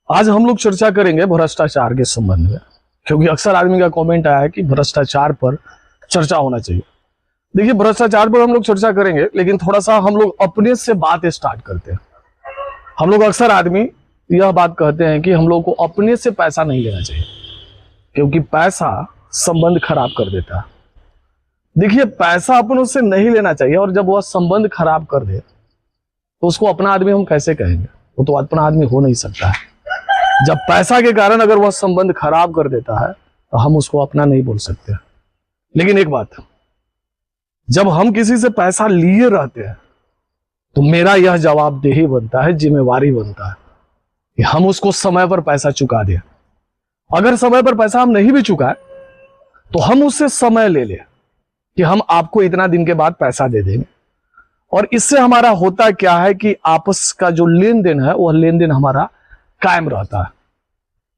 आज हम लोग चर्चा करेंगे भ्रष्टाचार के संबंध में, क्योंकि अक्सर आदमी का कमेंट आया है कि भ्रष्टाचार पर चर्चा होना चाहिए। देखिए, भ्रष्टाचार पर हम लोग चर्चा करेंगे, लेकिन थोड़ा सा हम लोग अपने से बात स्टार्ट करते हैं। हम लोग अक्सर आदमी यह बात कहते हैं कि हम लोग को अपने से पैसा नहीं लेना चाहिए, क्योंकि पैसा संबंध खराब कर देता है। देखिए, पैसा अपनों से नहीं लेना चाहिए, और जब वह संबंध खराब कर दे तो उसको अपना आदमी हम कैसे कहेंगे? वो तो अपना आदमी हो नहीं सकता है। जब पैसा के कारण अगर वह संबंध खराब कर देता है तो हम उसको अपना नहीं बोल सकते। लेकिन एक बात, जब हम किसी से पैसा लिए रहते हैं तो मेरा यह जवाबदेही बनता है, जिम्मेवारी बनता है कि हम उसको समय पर पैसा चुका दें। अगर समय पर पैसा हम नहीं भी चुकाए तो हम उससे समय ले लें कि हम आपको इतना दिन के बाद पैसा दे देंगे। और इससे हमारा होता क्या है कि आपस का जो लेन देन है वह लेन देन हमारा कायम रहता है,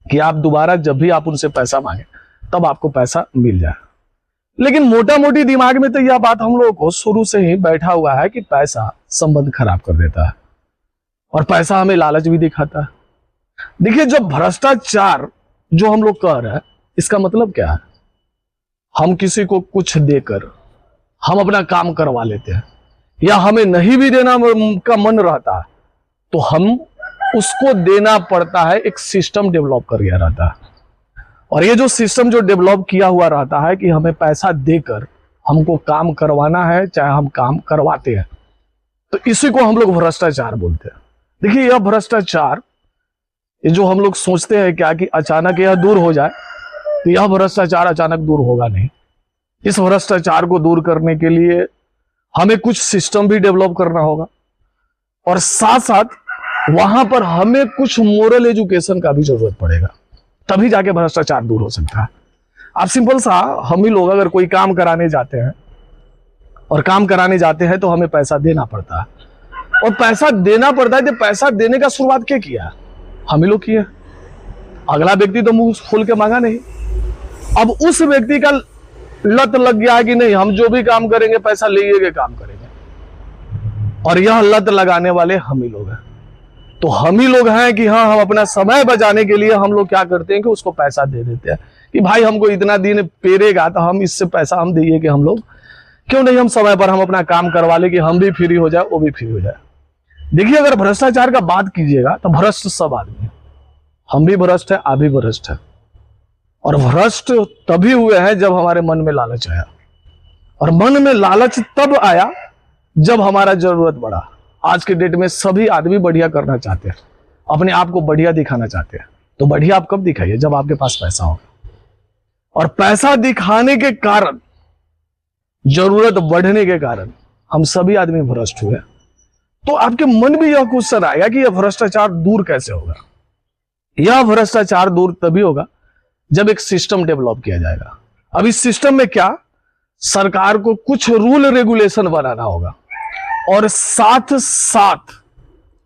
कि आप दोबारा जब भी आप उनसे पैसा मांगे तब आपको पैसा मिल जाए। लेकिन मोटा मोटी दिमाग में तो यह बात हम लोगों को शुरू से ही बैठा हुआ है कि पैसा संबंध खराब कर देता है और पैसा हमें लालच भी दिखाता है। देखिए, जब भ्रष्टाचार जो हम लोग कह रहे हैं, इसका मतलब क्या है? हम किसी को कुछ देकर हम अपना काम करवा लेते हैं, या हमें नहीं भी देना का मन रहता है तो हम उसको देना पड़ता है। एक सिस्टम डेवलप कर गया रहता है, और ये जो सिस्टम जो डेवलप किया हुआ रहता है कि हमें पैसा देकर हमको काम करवाना है, चाहे हम काम करवाते हैं, तो इसी को हम लोग भ्रष्टाचार बोलते हैं। देखिए, यह भ्रष्टाचार, ये जो हम लोग सोचते हैं क्या कि अचानक यह दूर हो जाए, तो यह भ्रष्टाचार अचानक दूर होगा नहीं। इस भ्रष्टाचार को दूर करने के लिए हमें कुछ सिस्टम भी डेवलप करना होगा, और साथ साथ वहां पर हमें कुछ मोरल एजुकेशन का भी जरूरत पड़ेगा, तभी जाके भ्रष्टाचार दूर हो सकता है। आप सिंपल सा, हम ही लोग अगर कोई काम कराने जाते हैं और काम कराने जाते हैं तो हमें पैसा देना पड़ता है, और पैसा देना पड़ता है। तो पैसा देने का शुरुआत क्या किया? हम ही लोग किया। अगला व्यक्ति तो मुंह खोल के मांगा नहीं। अब उस व्यक्ति का लत लग गया है कि नहीं, हम जो भी काम करेंगे पैसा लेके काम करेंगे, और यह लत लगाने वाले हम ही लोग हैं। तो हम ही लोग हैं कि हाँ, हम अपना समय बचाने के लिए हम लोग क्या करते हैं कि उसको पैसा दे देते हैं कि भाई हमको इतना दिन पेरेगा तो हम इससे पैसा हम दिए कि हम लोग क्यों नहीं हम समय पर हम अपना काम करवा ले, कि हम भी फ्री हो जाए, वो भी फ्री हो जाए। देखिए, अगर भ्रष्टाचार का बात कीजिएगा तो भ्रष्ट सब आदमी है। हम भी भ्रष्ट है, आप भी भ्रष्ट है, और भ्रष्ट तभी हुए हैं जब हमारे मन में लालच आया, और मन में लालच तब आया जब हमारा जरूरत बढ़ा। आज के डेट में सभी आदमी बढ़िया करना चाहते हैं, अपने आप को बढ़िया दिखाना चाहते हैं। तो बढ़िया आप कब दिखाइए? जब आपके पास पैसा होगा। और पैसा दिखाने के कारण, जरूरत बढ़ने के कारण हम सभी आदमी भ्रष्ट हुए। तो आपके मन में यह क्वेश्चन आएगा कि यह भ्रष्टाचार दूर कैसे होगा? यह भ्रष्टाचार दूर तभी होगा जब एक सिस्टम डेवलप किया जाएगा। अब इस सिस्टम में क्या, सरकार को कुछ रूल रेगुलेशन बनाना होगा, और साथ साथ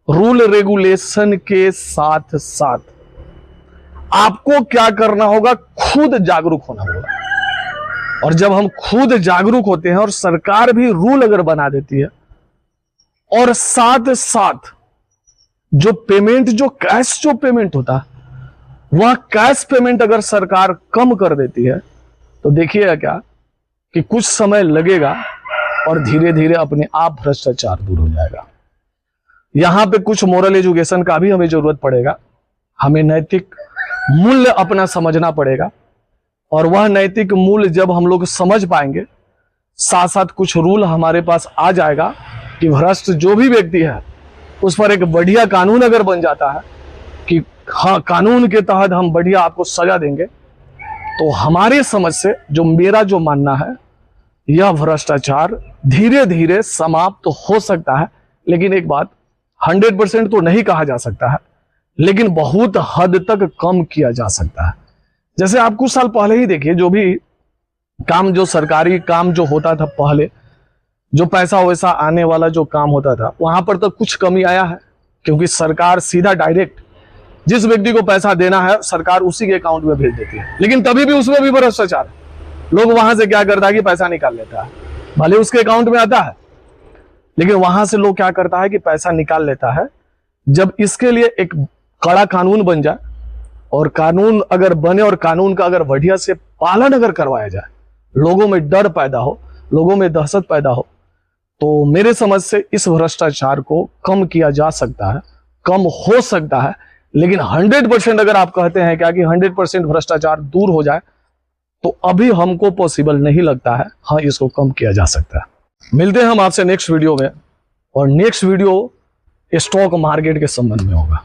रूल रेगुलेशन के साथ साथ आपको क्या करना होगा? खुद जागरूक होना होगा। और जब हम खुद जागरूक होते हैं और सरकार भी रूल अगर बना देती है, और साथ साथ जो पेमेंट, जो कैश जो पेमेंट होता है, वह कैश पेमेंट अगर सरकार कम कर देती है, तो देखिएगा क्या कि कुछ समय लगेगा और धीरे धीरे अपने आप भ्रष्टाचार दूर हो जाएगा। यहां पे कुछ मोरल एजुकेशन का भी हमें जरूरत पड़ेगा। हमें नैतिक मूल्य अपना समझना पड़ेगा, और वह नैतिक मूल्य जब हम लोग समझ पाएंगे, साथ साथ कुछ रूल हमारे पास आ जाएगा कि भ्रष्ट जो भी व्यक्ति है उस पर एक बढ़िया कानून अगर बन जाता है कि हाँ, कानून के तहत हम बढ़िया आपको सजा देंगे, तो हमारे समझ से, जो मेरा जो मानना है, यह भ्रष्टाचार धीरे धीरे समाप्त हो सकता है। लेकिन एक बात, 100% तो नहीं कहा जा सकता है, लेकिन बहुत हद तक कम किया जा सकता है। जैसे आप कुछ साल पहले ही देखिए, जो भी काम, जो सरकारी काम जो होता था पहले, जो पैसा वैसा आने वाला जो काम होता था, वहां पर तो कुछ कमी आया है, क्योंकि सरकार सीधा डायरेक्ट जिस व्यक्ति को पैसा देना है सरकार उसी के अकाउंट में भेज देती है। लेकिन तभी भी उसमें भी भ्रष्टाचार है। लोग वहां से क्या करता है कि पैसा निकाल लेता है, भले उसके अकाउंट में आता है, लेकिन वहां से लोग क्या करता है कि पैसा निकाल लेता है। जब इसके लिए एक कड़ा कानून बन जाए, और कानून अगर बने और कानून का अगर बढ़िया से पालन अगर करवाया जाए, लोगों में डर पैदा हो, लोगों में दहशत पैदा हो, तो मेरे समझ से इस भ्रष्टाचार को कम किया जा सकता है, कम हो सकता है। लेकिन 100% अगर आप कहते हैं क्या कि 100% भ्रष्टाचार दूर हो जाए, तो अभी हमको पॉसिबल नहीं लगता है। हाँ, इसको कम किया जा सकता है। मिलते हैं हम आपसे नेक्स्ट वीडियो में, और नेक्स्ट वीडियो स्टॉक मार्केट के संबंध में होगा।